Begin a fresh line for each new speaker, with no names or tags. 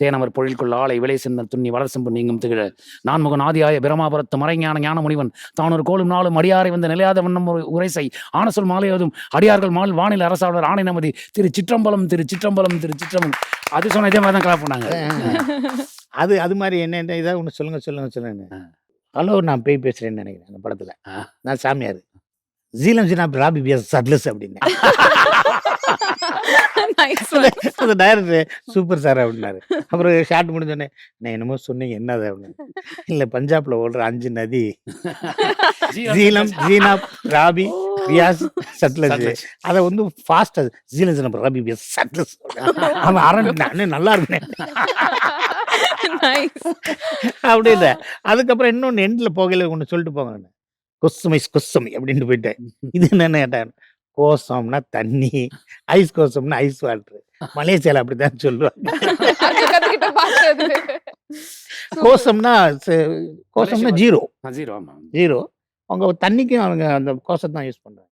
தேனவர் பொழில்குள் ஆலை விளை சிந்தன் துண்ணி வளர்செம்பு நீங்கும் திகழ நான்முகன் ஆதியாய பிரமாபுரத்து மறைஞான ஞான முனிவன் தான் ஒரு கோலும் நாளும் அடியாரை வந்து நிலையாத வண்ணம் ஒரு உரைசை ஆனசொல் மாலையோதும் அடியார்கள் மால் வானில் அரசாளர் ஆணை நமதி திரு சிற்றம்பலம் திரு சிற்றம்பலம் திரு சிற்றம்பலம். அது சொன்ன இதே மாதிரி தான் கிளாப் பண்ணாங்க.
அது மாதிரி என்ன இதாக ஒன்று சொல்லுங்க. ஹலோ நான் பேய் பேசுகிறேன்னு நினைக்கிறேன் அந்த படத்தில். நான் சாமியார் ஜீலம் ஜீனா ராபி பிஎஸ் சட்லஸ் அப்படின்னு. அந்த டைரக்டர் சூப்பர் சார் அப்படின்னாரு. அப்புறம் ஷார்ட் முடிஞ்சோடனே நான் என்னமோ சொன்னீங்க என்னது அப்படின்னு. இல்லை பஞ்சாப்ல ஓடுற 5 நதி ஜீலம் ஜீனாப் ராபி பியாஸ் சட்லஸ் அதை வந்து ஃபாஸ்ட் ஜீலம் ஜீனாப் ராபி பியாஸ் சட்லஸ் அவன் அரண்டு நல்லா இருக்கேன் அப்படி இல்லை. அதுக்கப்புறம் இன்னொன்று எண்டில் போகையில் ஒன்று சொல்லிட்டு போங்க கொசுமை அப்படின்ட்டு போயிட்டேன். இது என்னன்னு கேட்டேன். கோசம்னா தண்ணி, ஐஸ் கோசம்னா ஐஸ் வாட்டர். மலேசியால அப்படித்தான் சொல்லுவாங்க. கோசம்னா ஜீரோ. அவங்க தண்ணிக்கும் அவங்க அந்த கோசத்தை தான் யூஸ் பண்றாங்க.